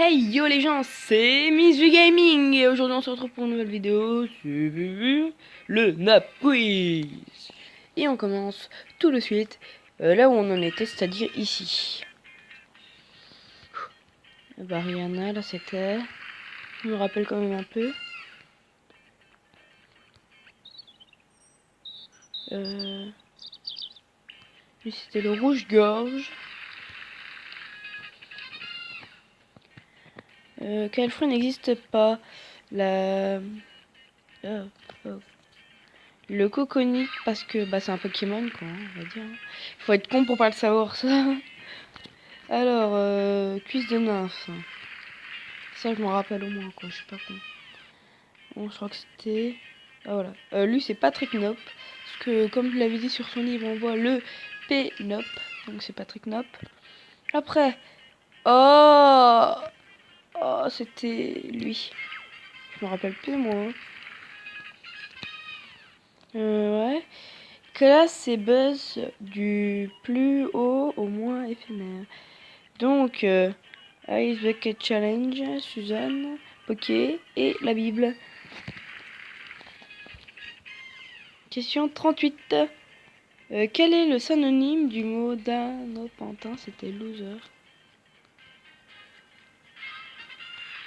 Hey yo les gens, c'est Miss V Gaming et aujourd'hui on se retrouve pour une nouvelle vidéo sur le Nap Quiz. Et on commence tout de suite là où on en était, c'est-à-dire ici. Bah Rihanna, là c'était... Je me rappelle quand même un peu. Lui c'était le rouge-gorge. Quel fruit n'existe pas? La... oh, oh. Le coconique parce que bah c'est un Pokémon quoi, on va dire. Faut être con pour pas le savoir ça. Alors, cuisse de nymphe. Ça, je m'en rappelle au moins, quoi. Je suis pas con. Bon, je crois que c'était... Ah, voilà. Lui, c'est Patrick Nop. Parce que, comme je l'avais dit sur son livre, on voit le P-Nop. Donc, c'est Patrick Nop. Après... Oh, oh, c'était lui. Je me rappelle plus, moi. Ouais. Classe, c'est Buzz du plus haut au moins éphémère. Donc... Ice Bucket Challenge, Suzanne, Poké et la Bible. Question 38. Quel est le synonyme du mot danopantin? C'était loser.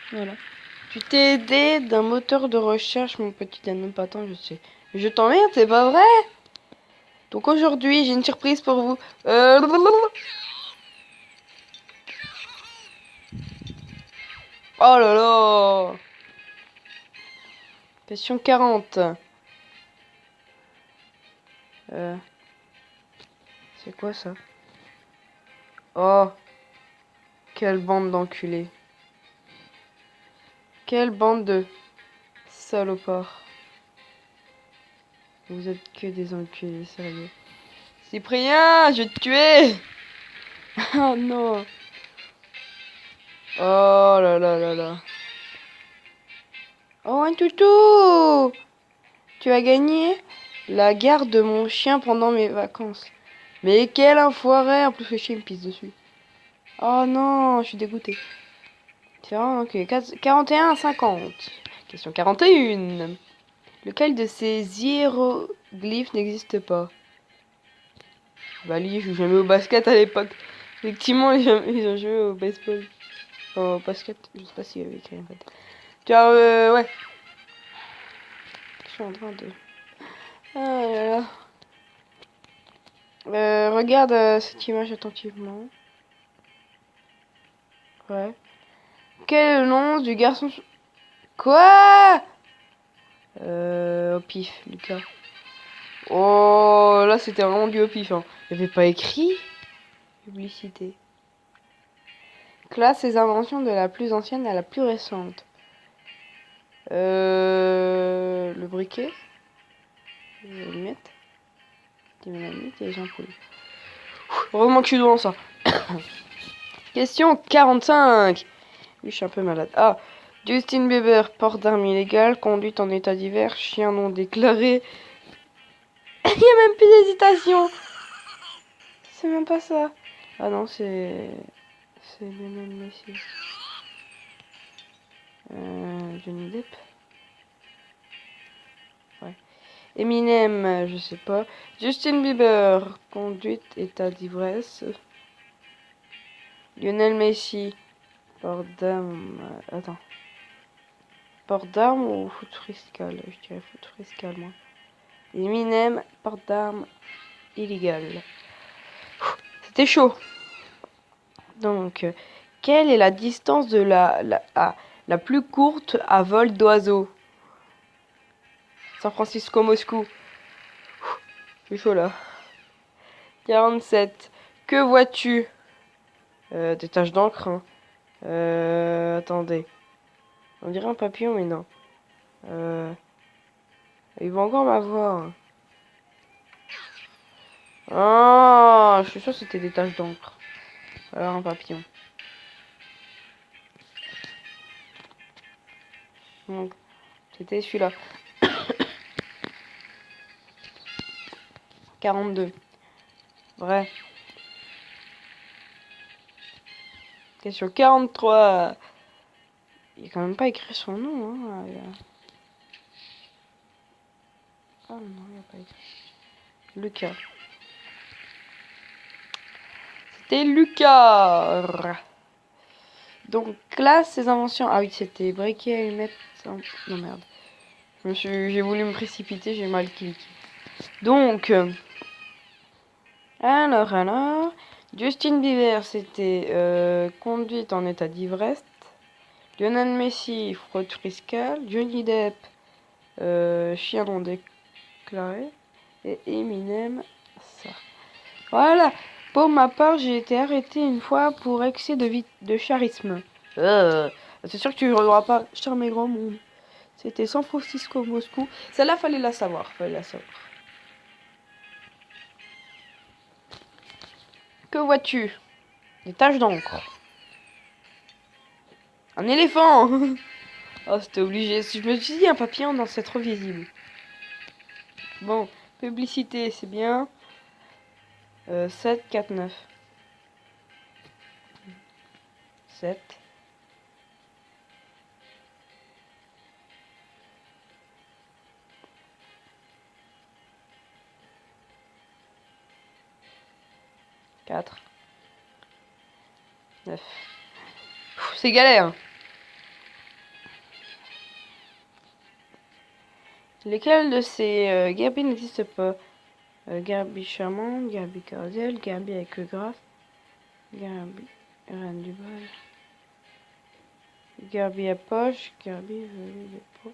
Voilà. Tu t'es aidé d'un moteur de recherche, mon petit danopantin, je sais. Je t'emmerde, c'est pas vrai? Donc aujourd'hui, j'ai une surprise pour vous. Oh là là! Question 40. C'est quoi ça? Oh, quelle bande d'enculés. Quelle bande de salopards. Vous êtes que des enculés, sérieux. Cyprien, je vais te tuer! Oh non! Oh là là là là. Oh, un toutou! Tu as gagné la garde de mon chien pendant mes vacances. Mais quel enfoiré! En plus, le chien me pisse dessus. Oh non, je suis dégoûté. Tiens, ok. 41 à 50. Question 41. Lequel de ces hiéroglyphes n'existe pas? Bah, lui, je joue jamais au basket à l'époque. Effectivement, ils ont joué au baseball. Enfin, au basket, je sais pas s'il y avait écrit en fait. Tu vois, ouais. Je suis en train de... Ah là là. Regarde cette image attentivement. Ouais. Quel est le nom du garçon... Quoi? Au pif, Lucas. Oh, là c'était vraiment du au pif. Hein. Il n'y avait pas écrit. Publicité. Classe les inventions de la plus ancienne à la plus récente. Le briquet. Les allumettes. Dynamite et les ampoules. Heureusement que je suis devant ça. Question 45. Oui, je suis un peu malade. Ah, Justin Bieber, port d'armes illégales, conduite en état divers, chien non déclaré. Il n'y a même plus d'hésitation. C'est même pas ça. Ah non, c'est... C'est Lionel Messi. Johnny Depp. Ouais. Eminem, je sais pas. Justin Bieber, conduite état d'ivresse. Lionel Messi, port d'armes... Attends. Port d'armes ou foot fiscal? Je dirais foot fiscal, moi. Eminem, port d'armes illégal. C'était chaud. Donc, quelle est la distance de la plus courte à vol d'oiseau? San Francisco-Moscou. Je suis chaud là. 47. Que vois-tu? Des taches d'encre. Hein. Attendez. On dirait un papillon, mais non. Il va encore m'avoir. Ah, je suis sûr que c'était des taches d'encre. Alors un papillon. Donc, c'était celui-là. 42. Vrai. Question 43. Il n'y a quand même pas écrit son nom. Hein. Ah non, il n'y a pas écrit. Lucas. C'était Lucas. Donc, classe, ses inventions. Ah oui, c'était briquet, allumette. Non, merde. J'ai voulu me précipiter, j'ai mal cliqué. Donc, alors. Justin Bieber, c'était conduite en état d'ivresse. Lionel Messi, fraude fiscale. Johnny Depp, chien non déclaré. Et Eminem, ça. Voilà. Pour ma part, j'ai été arrêté une fois pour excès de charisme. C'est sûr que tu n'auras pas charmé grand monde. C'était San Francisco, Moscou. Celle-là, fallait la savoir. Que vois-tu? Des taches d'encre. Un éléphant. Oh, c'était obligé. Je me suis dit un papillon dans c'est trop visible. Bon, publicité, c'est bien. 7, 4, 9. 7. Quatre. 9. C'est galère. Lesquels de ces Gabi n'existe pas? Gabi charmante, Gabi cordiale, Gabi avec le graphe, Gabi reine du bal, Gabi à poche, Gabi veut des pots.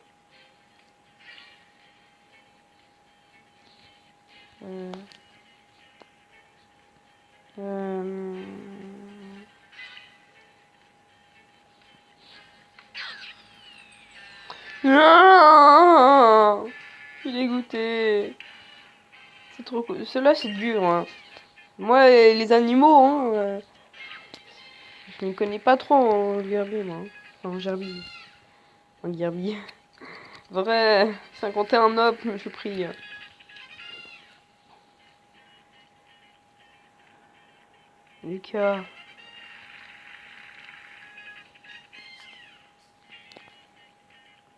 Non, je suis dégoûté. C'est trop cool. Ceux-là, c'est dur. Hein. Moi, les animaux, je ne connais pas trop en gerbier, moi. Enfin, en gerbier. En gerbier. Vrai, 51 op, je prie. Lucas.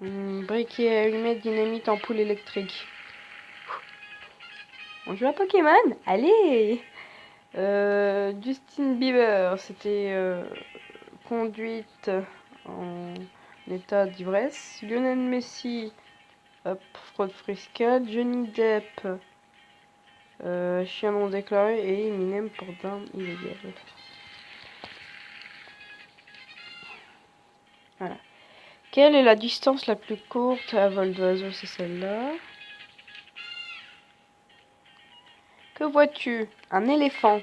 Briquet, allumette, dynamite, ampoule électrique. On joue à Pokémon? Allez! Justin Bieber, c'était conduite en état d'ivresse. Lionel Messi, hop, fraude fiscale. Johnny Depp, chien non déclaré. Et Eminem pour d'armes illégales. Voilà. Quelle est la distance la plus courte à vol d'oiseau? C'est celle-là. Que vois-tu? Un éléphant.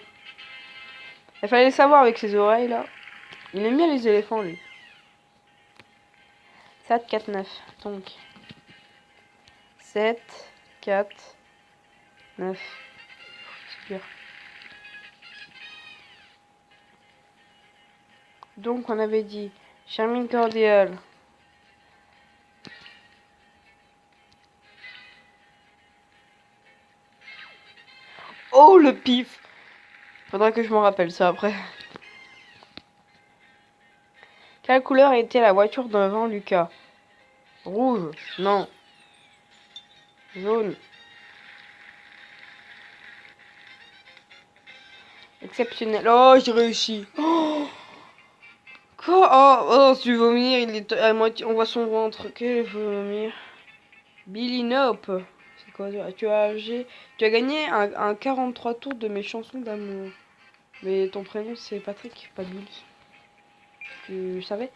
Il fallait le savoir avec ses oreilles là. Il aime bien les éléphants lui. 7, 4, 9. Donc 7, 4, 9. C'est dur. Donc on avait dit charmine cordiale. Oh le pif. Faudra que je m'en rappelle ça après. Quelle couleur était la voiture devant Lucas? Rouge. Non. Jaune. Exceptionnel. Oh, j'ai réussi. Oh, quoi? Oh, tu veux vomir, il est à moitié. On voit son ventre. Quel vomir. Billy Nope. C'est quoi ça? Tu as gagné un 43 tours de mes chansons d'amour. Mais ton prénom c'est Patrick, pas Bill. Tu savais?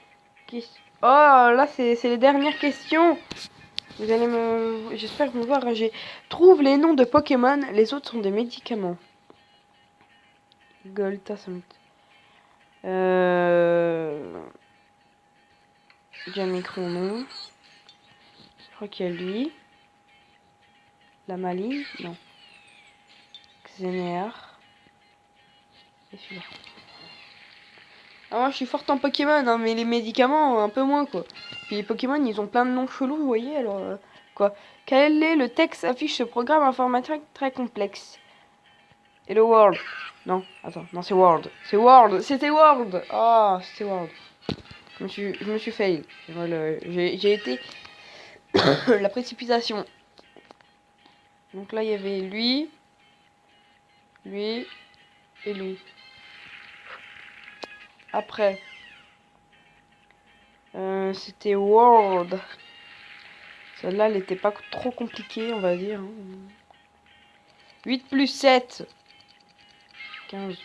Oh, là c'est les dernières questions. Vous allez me... J'espère me voir rager. Trouve les noms de Pokémon, les autres sont des médicaments. Golta, ça me... Diamicron, non. Je crois qu'il y a lui. La Maline, non. Xenéar. Et celui-là. Ah, moi je suis forte en Pokémon, hein, mais les médicaments, un peu moins quoi. Puis les Pokémon, ils ont plein de noms chelous, vous voyez, alors... quoi. Quel est le texte affiche ce programme informatique très complexe? Hello World. Non, attends, non c'est World. C'est World, c'était World. Ah, c'était World. Je me suis fail. Voilà, j'ai été la précipitation. Donc là, il y avait lui et lui. Après, c'était World. Celle-là, elle n'était pas trop compliquée, on va dire. 8 plus 7. 15.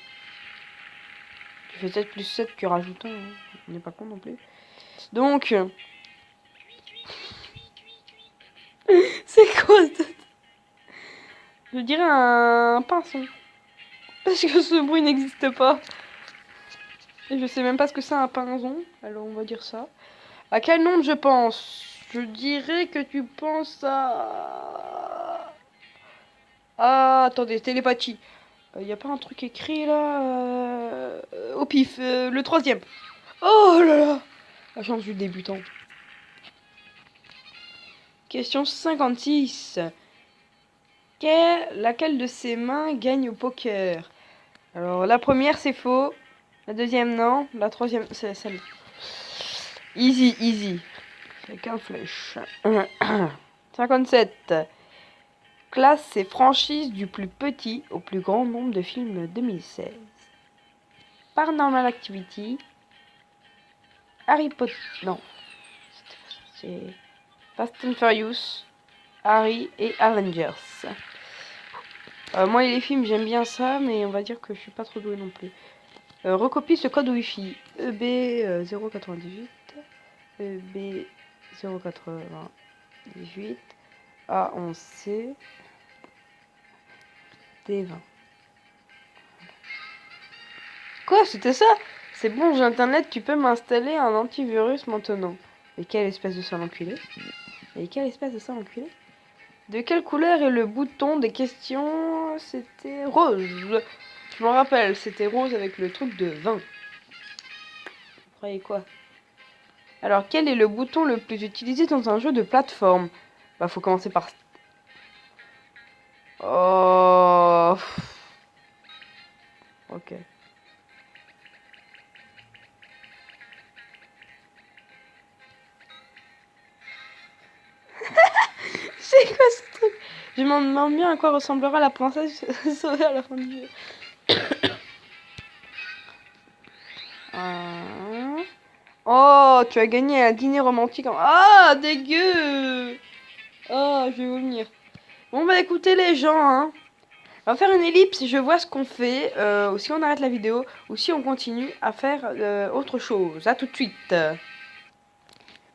Tu fais 7 plus 7 que rajoutant. Hein. On n'est pas con non plus. Donc... c'est quoi ça? Je dirais un pinson. Parce que ce bruit n'existe pas. Et je sais même pas ce que c'est un pinson. Alors on va dire ça. À quel nombre je pense? Je dirais que tu penses à... Ah, attendez, télépathie. Y a pas un truc écrit là au pif, le troisième. Oh là là. La chance du débutant. Question 56. Laquelle de ses mains gagne au poker? Alors la première c'est faux. La deuxième non. La troisième c'est celle. Easy, easy. C'est qu'un flèche. 57. Classe ses franchises du plus petit au plus grand nombre de films 2016. Paranormal Activity. Harry Potter. Non. C'est Fast and Furious. Harry et Avengers. Moi et les films j'aime bien ça, mais on va dire que je suis pas trop doué non plus. Recopie ce code Wi-Fi. EB098. EB098. A11C. D20. Quoi, c'était ça? C'est bon, j'ai internet, tu peux m'installer un antivirus maintenant. Et quelle espèce de sale enculé? Et quelle espèce de sale enculé? De quelle couleur est le bouton des questions? C'était rose. Je me rappelle, c'était rose avec le truc de 20. Vous croyez quoi? Alors, quel est le bouton le plus utilisé dans un jeu de plateforme? Bah, faut commencer par... Oh... Ok. C'est quoi ce truc? Je me demande bien à quoi ressemblera la princesse sauvée à la fin du jeu. Oh, tu as gagné un dîner romantique. Ah, dégueu. Oh, je vais vomir. Bon, bah écoutez les gens, hein. On va faire une ellipse et je vois ce qu'on fait. Ou si on arrête la vidéo, ou si on continue à faire autre chose. À tout de suite.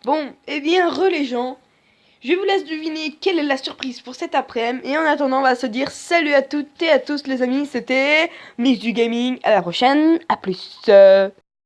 Bon, eh bien, les gens. Je vous laisse deviner quelle est la surprise pour cet après-midi. Et en attendant, on va se dire salut à toutes et à tous les amis. C'était Miss du Gaming. À la prochaine. À plus.